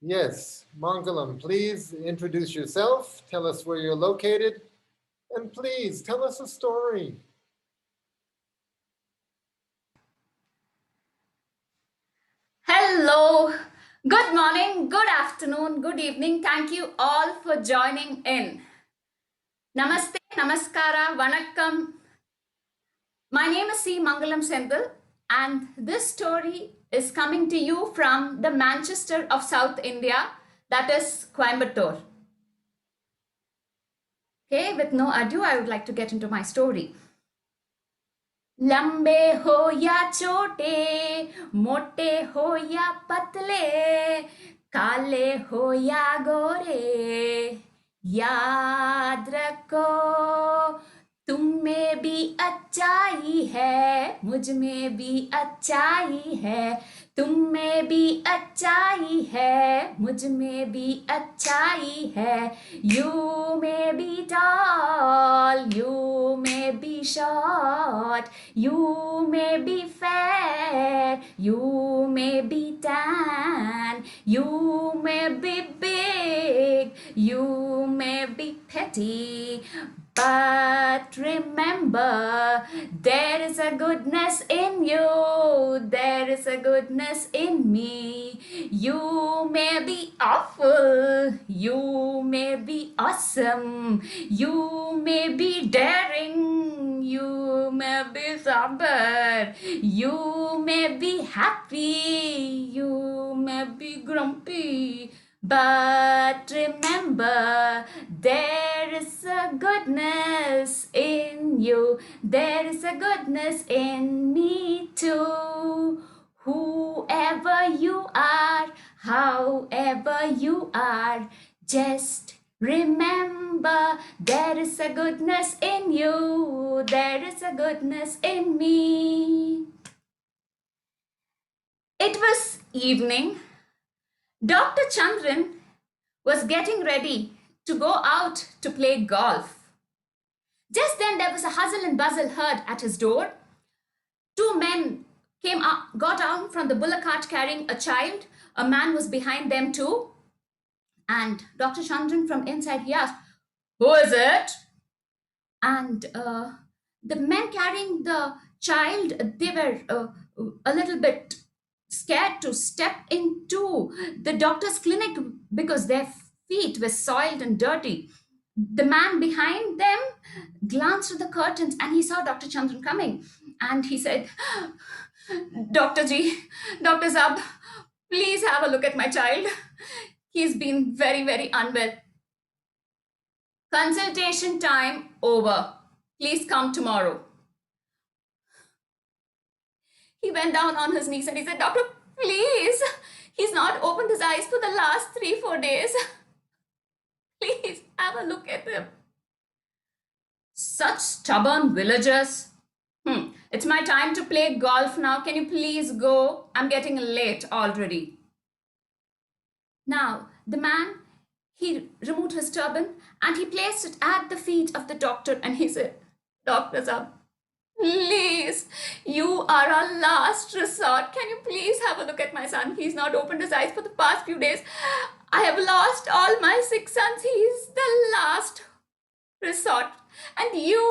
Yes, Mangalam, please introduce yourself, tell us where you're located, and please tell us a story. Hello, good morning, good afternoon, good evening. Thank you all for joining in. Namaste, Namaskara, Vanakkam. My name is C. Mangalam Senthil, and this story is coming to you from the Manchester of South India, that is Coimbatore. Okay, with no ado, I would like to get into my story. लंबे हो या छोटे, मोटे हो या पतले, काले हो या गोरे, याद रखो तुम में भी अच्छाई है, मुझ में भी अच्छाई है, तुम में भी अच्छाई है, मुझ में भी अच्छाई है. You may be tall, you may be short, you may be fair, you may be tan, you may be big, you may be petty. But remember, there is a goodness in you, there is a goodness in me. You may be awful, you may be awesome, you may be daring, you may be stubborn, you may be happy, you may be grumpy. But remember, there is a goodness in you, there is a goodness in me too. Whoever you are, however you are, just remember, there is a goodness in you, there is a goodness in me. It was evening. Dr. Chandran was getting ready to go out to play golf. Just then there was a hustle and bustle heard at his door. Two men got out from the bullock cart carrying a child. A man was behind them too. And Dr. Chandran from inside, he asked, "Who is it?" And the men carrying the child, they were a little bit scared to step into the doctor's clinic because their feet were soiled and dirty. The man behind them glanced at the curtains and he saw Dr. Chandran coming, and he said, "Dr. Ji, Dr. Zab, please have a look at my child. He's been very, very unwell. Consultation time over. Please come tomorrow." He went down on his knees and he said, "Doctor, please. He's not opened his eyes for the last 3-4 days. Please have a look at him." Such stubborn villagers. It's my time to play golf now. Can you please go? I'm getting late already. Now, the man, he removed his turban and he placed it at the feet of the doctor and he said, "Dr. Zab, please, you are our last resort. Can you please have a look at my son? He's not opened his eyes for the past few days. I have lost all my 6 sons. He's the last resort. And you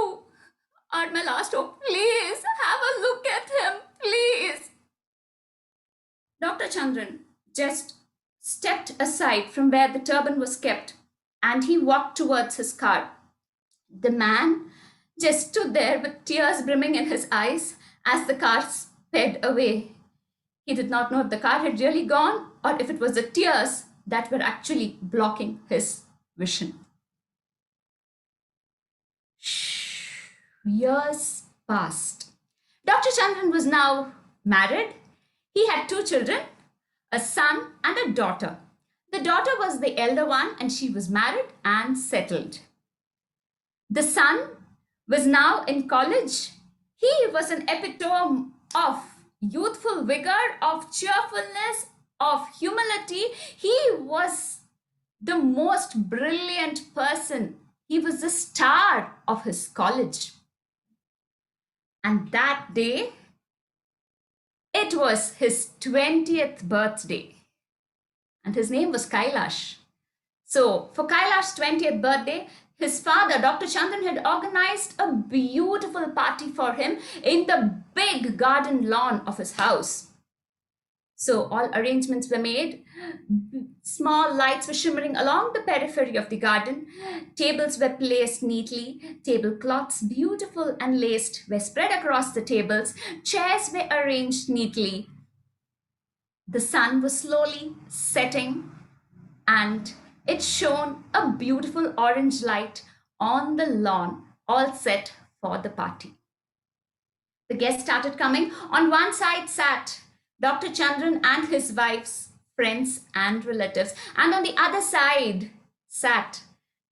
are my last hope. Please have a look at him, please." Dr. Chandran just stepped aside from where the turban was kept and he walked towards his car. The man just stood there with tears brimming in his eyes as the car sped away. He did not know if the car had really gone or if it was the tears that were actually blocking his vision. Years passed. Dr. Chandran was now married. He had 2 children, a son and a daughter. The daughter was the elder one and she was married and settled. The son was now in college. He was an epitome of youthful vigor, of cheerfulness, of humility. He was the most brilliant person. He was the star of his college. And that day, it was his 20th birthday. and his name was Kailash. So, for Kailash's 20th birthday, his father, Dr. Chandran, had organized a beautiful party for him in the big garden lawn of his house. So, all arrangements were made. Small lights were shimmering along the periphery of the garden. Tables were placed neatly. Tablecloths, beautiful and laced, were spread across the tables. Chairs were arranged neatly. The sun was slowly setting, and it shone a beautiful orange light on the lawn, all set for the party. The guests started coming. On one side sat Dr. Chandran and his wife's friends and relatives, and on the other side sat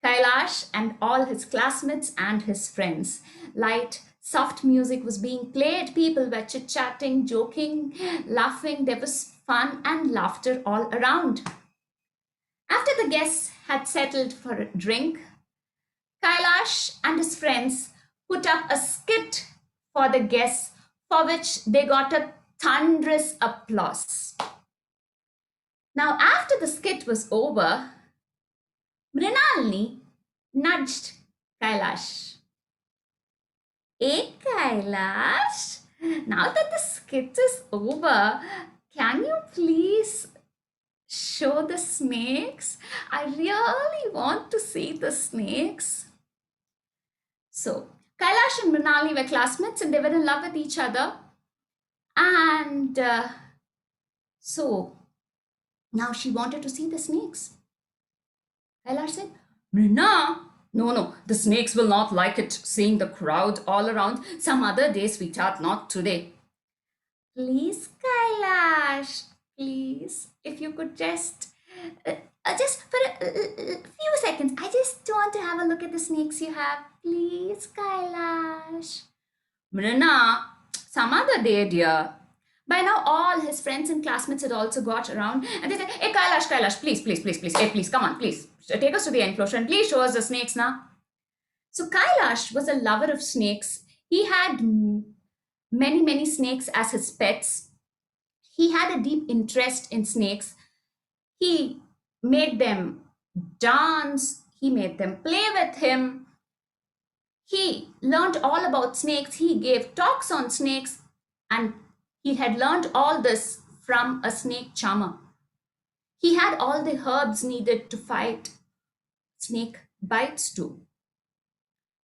Kailash and all his classmates and his friends. Light, soft music was being played. People were chit chatting, joking, laughing. There was fun and laughter all around. After the guests had settled for a drink, Kailash and his friends put up a skit for the guests, for which they got a thunderous applause. Now, after the skit was over, Mrinalini nudged Kailash. Hey Kailash, now that the skit is over, can you please show the snakes? I really want to see the snakes. So, Kailash and Mrinalini were classmates and they were in love with each other. And so, now she wanted to see the snakes. Kailash said, Mrina, no, the snakes will not like it seeing the crowd all around. Some other day, sweetheart, not today. Please, Kailash, please, if you could just for a few seconds, I just want to have a look at the snakes you have. Please, Kailash. Mrina, some other day, dear. By now, all his friends and classmates had also got around and they said, Hey, Kailash, please. Hey, please, come on, please. Take us to the enclosure and please show us the snakes now. So, Kailash was a lover of snakes. He had many snakes as his pets. He had a deep interest in snakes. He made them dance, he made them play with him. He learned all about snakes. He gave talks on snakes, and he had learned all this from a snake charmer. He had all the herbs needed to fight snake bites too.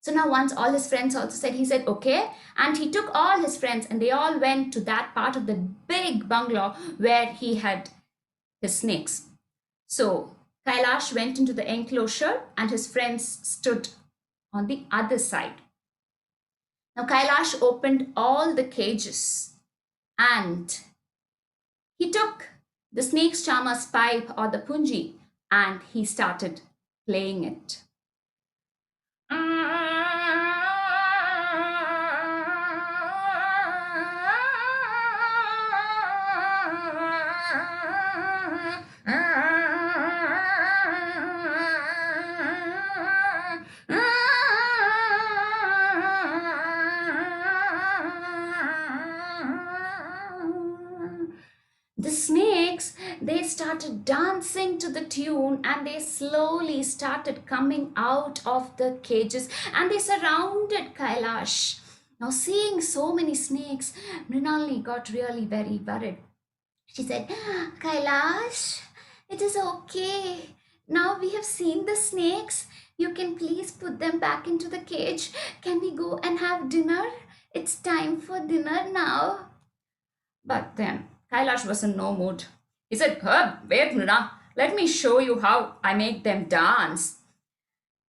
So now once all his friends also said, he said, okay. And he took all his friends and they all went to that part of the big bungalow where he had his snakes. So Kailash went into the enclosure and his friends stood on the other side. Now Kailash opened all the cages and he took the snake charmer's pipe or the punji and he started playing it. The snakes, they started dancing to the tune and they slowly started coming out of the cages and they surrounded Kailash. Now, seeing so many snakes, Mrinalini got really very worried. She said, Kailash, it is okay. Now we have seen the snakes. You can please put them back into the cage. Can we go and have dinner? It's time for dinner now. But then Kailash was in no mood. He said, wait, Mrina, let me show you how I make them dance.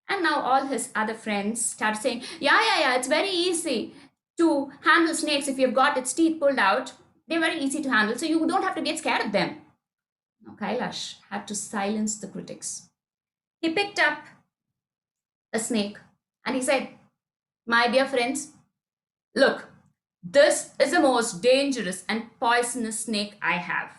And now all his other friends started saying, yeah, it's very easy to handle snakes if you've got its teeth pulled out. They're very easy to handle, so you don't have to get scared of them. Now Kailash had to silence the critics. He picked up a snake and he said, my dear friends, look, this is the most dangerous and poisonous snake I have.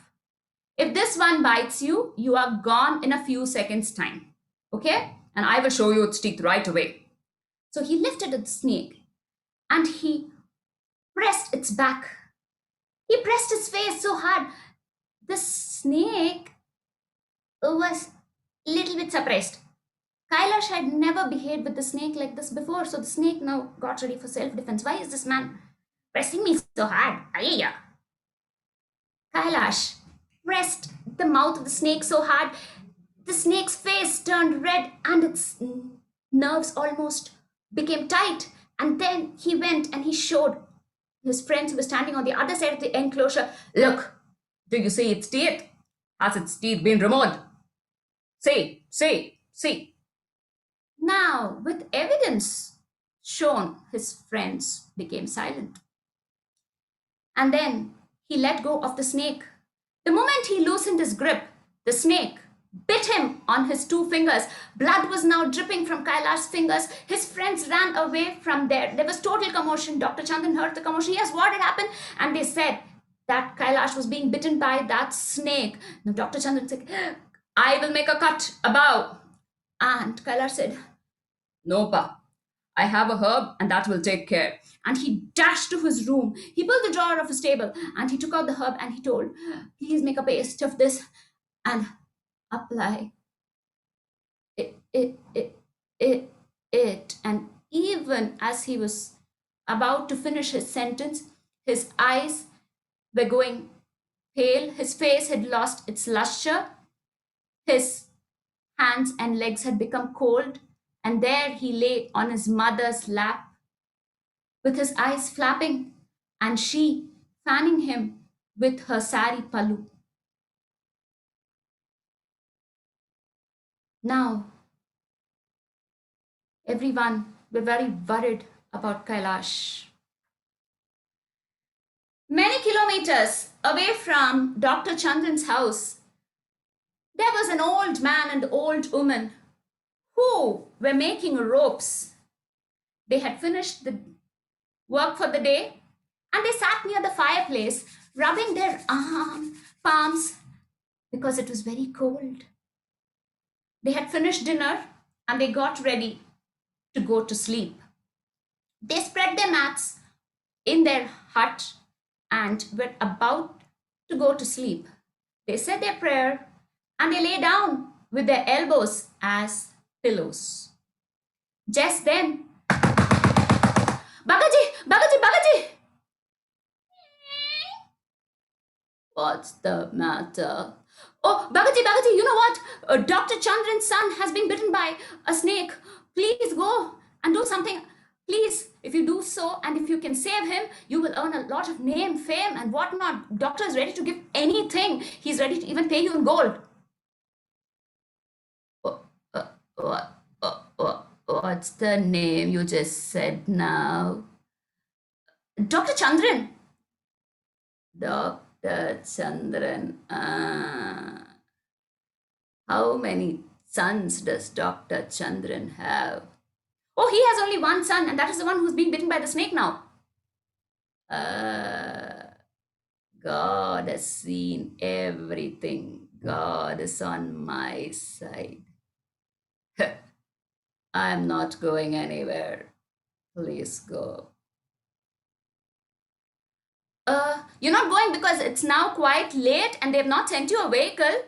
If this one bites you, you are gone in a few seconds' time. Okay? And I will show you its teeth right away. So he lifted the snake and he pressed its back. He pressed its face so hard. The snake was a little bit surprised. Kailash had never behaved with the snake like this before, so the snake now got ready for self-defense. Why is this man pressing me so hard? Ayya! Kailash pressed the mouth of the snake so hard, the snake's face turned red and its nerves almost became tight. And then he went and he showed his friends who were standing on the other side of the enclosure. Look, do you see its teeth? Has its teeth been removed? See. Now, with evidence shown, his friends became silent. And then he let go of the snake. The moment he loosened his grip, the snake bit him on his two fingers. Blood was now dripping from Kailash's fingers. His friends ran away from there. There was total commotion. Dr. Chandan heard the commotion. Yes, what had happened? And they said that Kailash was being bitten by that snake. Now Dr. Chandan said, I will make a cut, a bow. And Kailash said, no, pa. I have a herb and that will take care. And he dashed to his room. He pulled the drawer of his table and he took out the herb and he told, please make a paste of this and apply it. And even as he was about to finish his sentence, his eyes were going pale. His face had lost its luster. His hands and legs had become cold. And there he lay on his mother's lap with his eyes flapping and she fanning him with her sari pallu. Now, everyone were very worried about Kailash. Many kilometers away from Dr. Chandan's house, there was an old man and old woman who were making ropes. They had finished the work for the day and they sat near the fireplace, rubbing their palms because it was very cold. They had finished dinner and they got ready to go to sleep. They spread their mats in their hut and were about to go to sleep. They said their prayer and they lay down with their elbows as pillows. Just then, Bagaji! What's the matter? Oh, Bagaji, you know what? Dr. Chandran's son has been bitten by a snake. Please go and do something. Please, if you do so and if you can save him, you will earn a lot of name, fame, and whatnot. Doctor is ready to give anything. He's ready to even pay you in gold. What's the name you just said now? Dr. Chandran. Dr. Chandran. How many sons does Dr. Chandran have? Oh, he has only one son, and that is the one who's being bitten by the snake now. God has seen everything. God is on my side. I'm not going anywhere. Please go. You're not going because it's now quite late and they've not sent you a vehicle.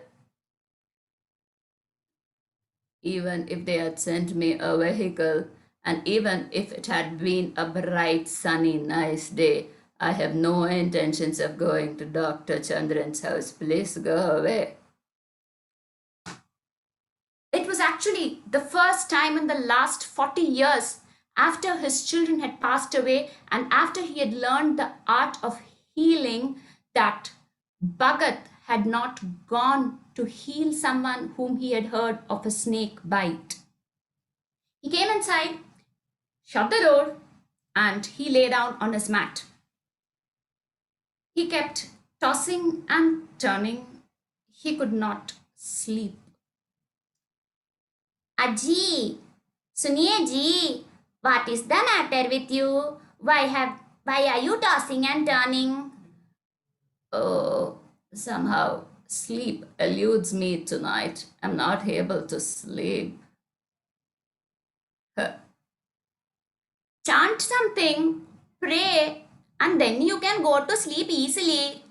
Even if they had sent me a vehicle, and even if it had been a bright, sunny, nice day, I have no intentions of going to Dr. Chandran's house. Please go away. It was actually the first time in the last 40 years after his children had passed away and after he had learned the art of healing that Bhagat had not gone to heal someone whom he had heard of a snake bite. He came inside, shut the door, and he lay down on his mat. He kept tossing and turning. He could not sleep. Aji, suniye ji, what is the matter with you? Why are you tossing and turning? Oh, somehow sleep eludes me tonight. I'm not able to sleep. Chant something, pray, and then you can go to sleep easily.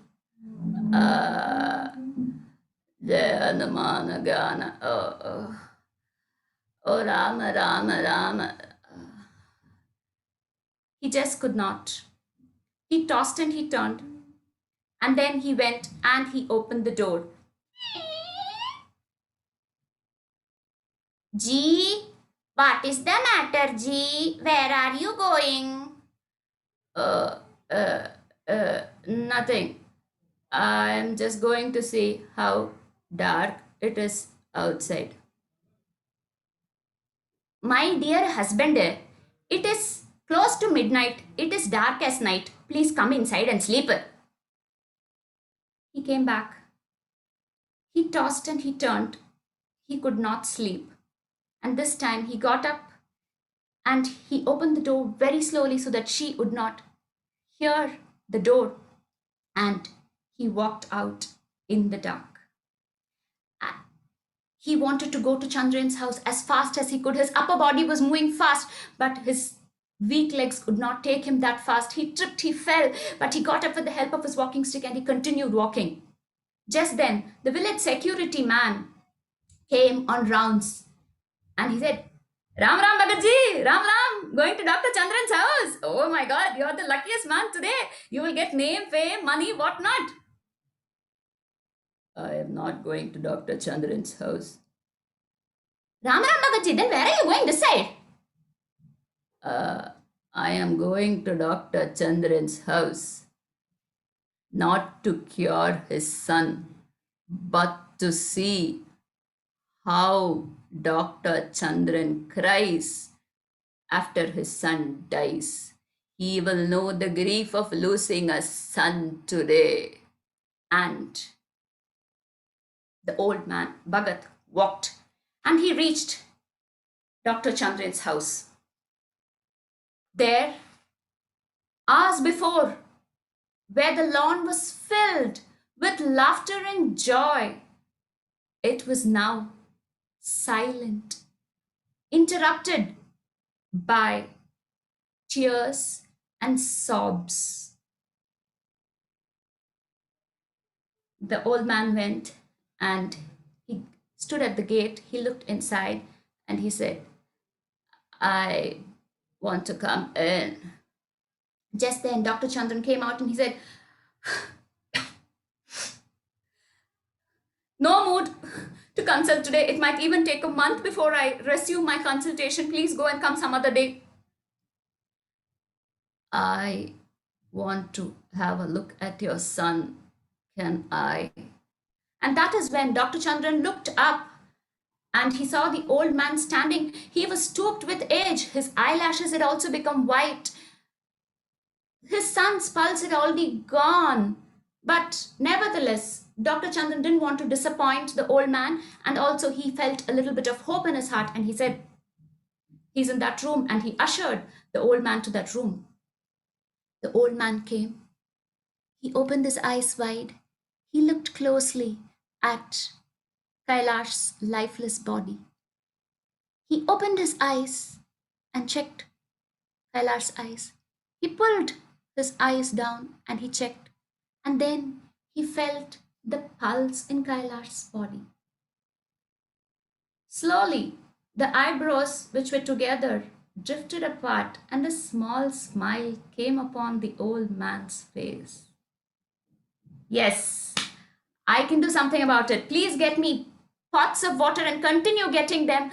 Jayanamana Gana. Oh, Rama, Rama, Rama. He just could not. He tossed and he turned. And then he went and he opened the door. G, what is the matter, G? Where are you going? Uh, Nothing. I'm just going to see how dark it is outside. My dear husband, it is close to midnight. It is dark as night. Please come inside and sleep. He came back. He tossed and he turned. He could not sleep. And this time he got up and he opened the door very slowly so that she would not hear the door. And he walked out in the dark. He wanted to go to Chandran's house as fast as he could. His upper body was moving fast, but his weak legs could not take him that fast. He tripped, he fell, but he got up with the help of his walking stick and he continued walking. Just then, the village security man came on rounds and he said, Ram Ram Bhagatji, Ram Ram, going to Dr. Chandran's house. Oh my God, you're the luckiest man today. You will get name, fame, money, whatnot. I am not going to Dr. Chandran's house. Ram Ram Bhagatji, then where are you going this side? I am going to Dr. Chandran's house. Not to cure his son, but to see how Dr. Chandran cries after his son dies. He will know the grief of losing a son today. And the old man, Bhagat, walked and he reached Dr. Chandran's house. There, hours before, where the lawn was filled with laughter and joy, it was now silent, interrupted by tears and sobs. The old man went and he stood at the gate. He looked inside and he said, I want to come in. Just then, Dr. Chandran came out and he said, no mood to consult today. It might even take a month before I resume my consultation. Please go and come some other day. I want to have a look at your son. Can I? And that is when Dr. Chandran looked up and he saw the old man standing. He was stooped with age. His eyelashes had also become white. His son's pulse had already gone. But nevertheless, Dr. Chandran didn't want to disappoint the old man, and also he felt a little bit of hope in his heart, and he said, he's in that room, and he ushered the old man to that room. The old man came. He opened his eyes wide. He looked closely at Kailash's lifeless body. He opened his eyes and checked Kailash's eyes. He pulled his eyes down and he checked. And then he felt the pulse in Kailash's body. Slowly, the eyebrows, which were together, drifted apart, and a small smile came upon the old man's face. Yes, I can do something about it. Please get me pots of water and continue getting them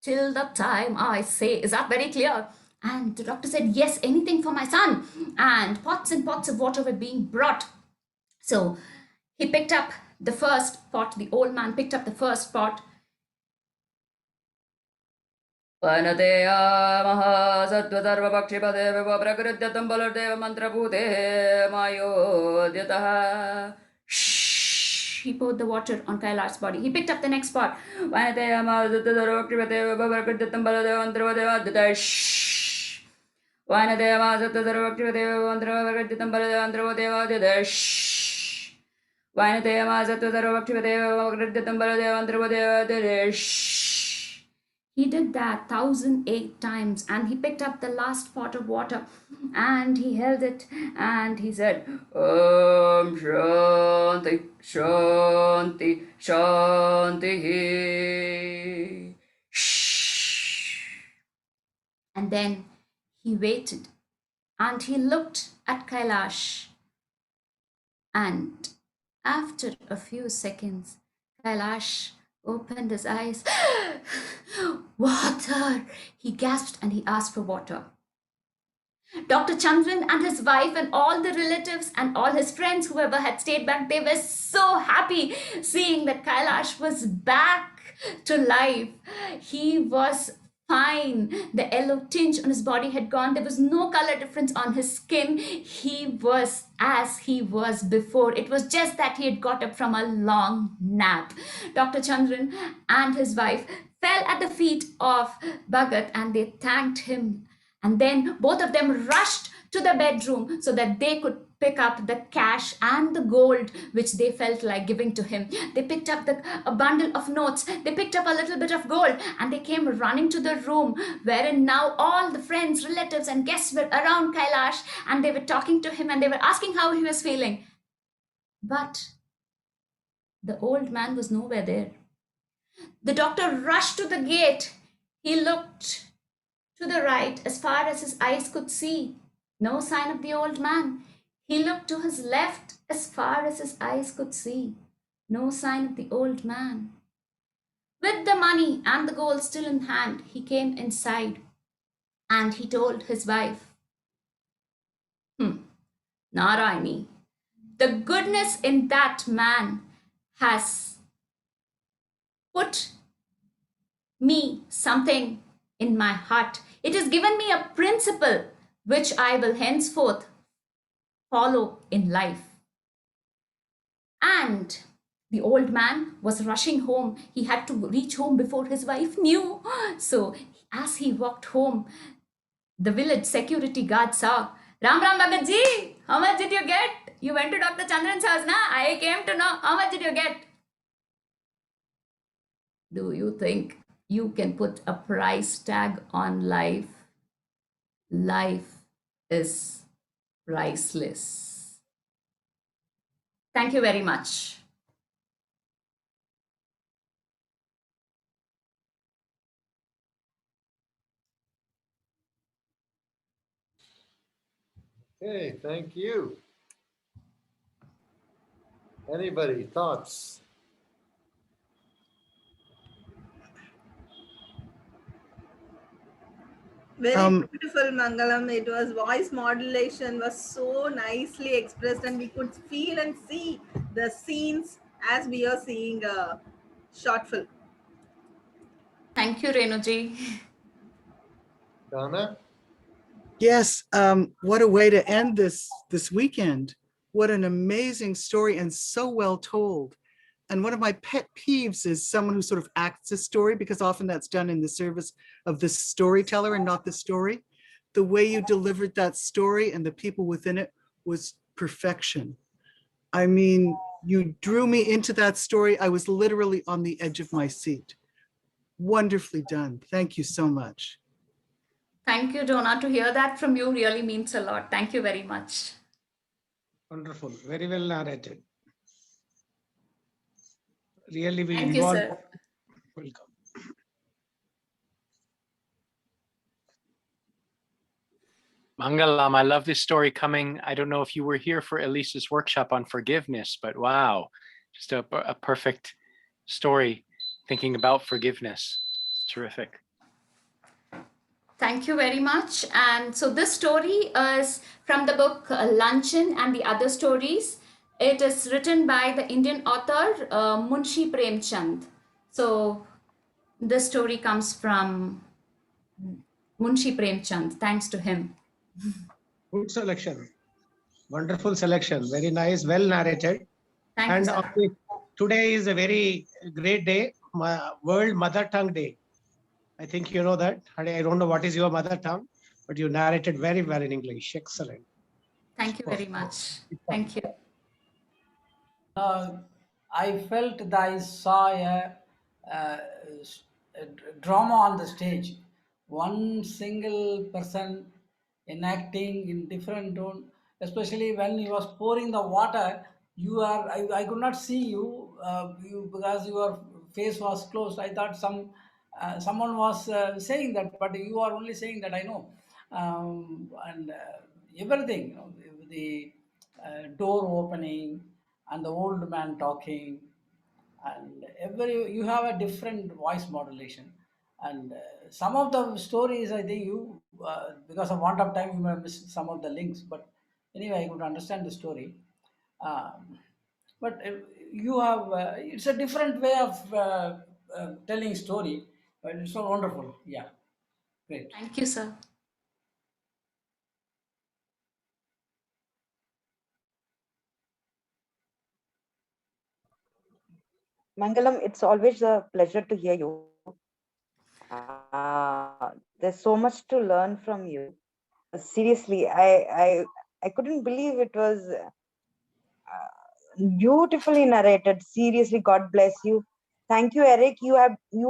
till the time I say. Is that very clear? And the doctor said, yes, anything for my son. And pots of water were being brought. So he picked up the first pot. The old man picked up the first pot. Vanateya mahasatvatarvapakshipade prakrityatam balardeva mantrabhute mayodyataha. He poured the water on Kailash's body. He picked up the next pot. Vanateya mahasatvatarvapakshipade prakrityatam balardeva mantrabhute. Vanateya mahasatvatarvapakshipade prakrityatam balardeva mantrabhute. He did that 1008 times, and he picked up the last pot of water and he held it and he said, Om Shanti, Shanti, Shanti. Shh. And then he waited and he looked at Kailash. And after a few seconds, Kailash opened his eyes. Water! He gasped and he asked for water. Dr. Chandran and his wife and all the relatives and all his friends, whoever had stayed back, they were so happy seeing that Kailash was back to life. He was fine. The yellow tinge on his body had gone. There was no color difference on his skin. He was as he was before. It was just that he had got up from a long nap. Dr. Chandran and his wife fell at the feet of Bhagat and they thanked him. And then both of them rushed to the bedroom so that they could pick up the cash and the gold which they felt like giving to him. They picked up a bundle of notes. They picked up a little bit of gold and they came running to the room wherein now all the friends, relatives and guests were around Kailash and they were talking to him and they were asking how he was feeling. But the old man was nowhere there. The doctor rushed to the gate. He looked to the right as far as his eyes could see. No sign of the old man. He looked to his left as far as his eyes could see. No sign of the old man. With the money and the gold still in hand, he came inside and he told his wife, Narayani, the goodness in that man has put me something in my heart. It has given me a principle which I will henceforth follow in life. And the old man was rushing home. He had to reach home before his wife knew. So as he walked home, the village security guard saw, Ram Ram Bhagat ji, how much did you get? You went to Dr. Chandran's house, na? I came to know. How much did you get? Do you think you can put a price tag on life? Life is priceless. Thank you very much. Okay, thank you. Anybody, thoughts? Very beautiful, Mangalam. It was voice modulation was so nicely expressed, and we could feel and see the scenes as we are seeing a short film. Thank you, Renuji. Donna? Yes, what a way to end this weekend. What an amazing story and so well told. And one of my pet peeves is someone who sort of acts a story, because often that's done in the service of the storyteller and not the story. The way you delivered that story and the people within it was perfection. I mean, you drew me into that story. I was literally on the edge of my seat. Wonderfully done. Thank you so much. Thank you, Donna. To hear that from you really means a lot. Thank you very much. Wonderful. Very well narrated. Really, we Thank you, involve. sir. Welcome. Mangalam, I love this story coming. I don't know if you were here for Elisa's workshop on forgiveness, but wow, just a perfect story thinking about forgiveness. It's terrific. Thank you very much. And so this story is from the book Luncheon and the Other Stories. It is written by the Indian author Munshi Premchand. So this story comes from Munshi Premchand. Thanks to him. Good selection. Wonderful selection. Very nice. Well narrated. Thank you, sir. Today is a very great day, World Mother Tongue Day. I think you know that. I don't know what is your mother tongue, but you narrated very well in English. Excellent. Thank you very much. Thank you. I felt that I saw a drama on the stage. One single person enacting in different tone, especially when he was pouring the water. I could not see you, because your face was closed. I thought someone was saying that, but you are only saying that, I know. And everything, the door opening and the old man talking, and every you have a different voice modulation. And some of the stories, I think you, because of want of time, you may have missed some of the links, but anyway, I could understand the story. But you have, it's a different way of telling story, but it's so wonderful. Yeah, great. Thank you, sir. Mangalam, it's always a pleasure to hear you. There's so much to learn from you. Seriously, I couldn't believe it was beautifully narrated. Seriously, God bless you. Thank you, Eric. You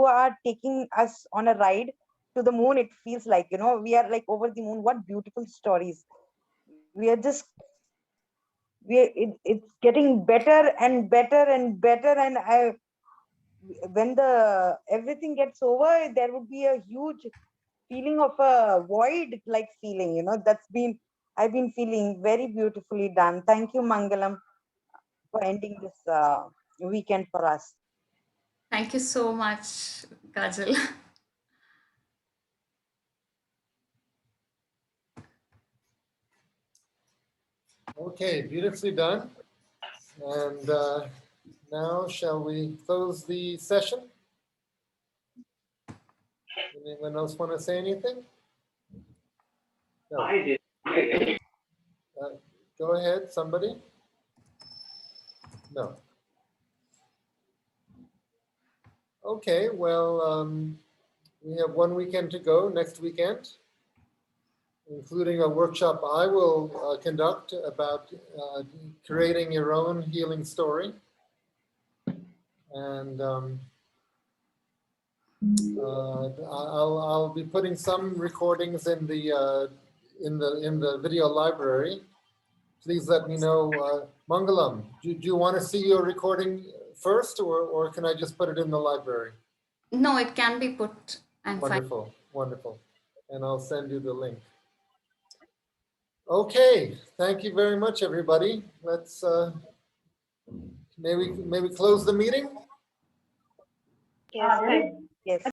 are taking us on a ride to the moon. It feels like, we are like over the moon. What beautiful stories. We are just it's getting better and better and better. And when the everything gets over, there would be a huge feeling of a void like feeling, I've been feeling very beautifully done. Thank you, Mangalam, for ending this weekend for us. Thank you so much, Kajal. Okay, beautifully done. And now shall we close the session? Anyone else want to say anything? No. I did. Go ahead, somebody. No. Okay, well, we have one weekend to go next weekend, including a workshop I will conduct about creating your own healing story. And I'll be putting some recordings in the video library. Please let me know. Mangalam, do you want to see your recording first, or can I just put it in the library? No, it can be put and fine. Wonderful, wonderful. And I'll send you the link. Okay, thank you very much, everybody. Let's maybe close the meeting. Yes.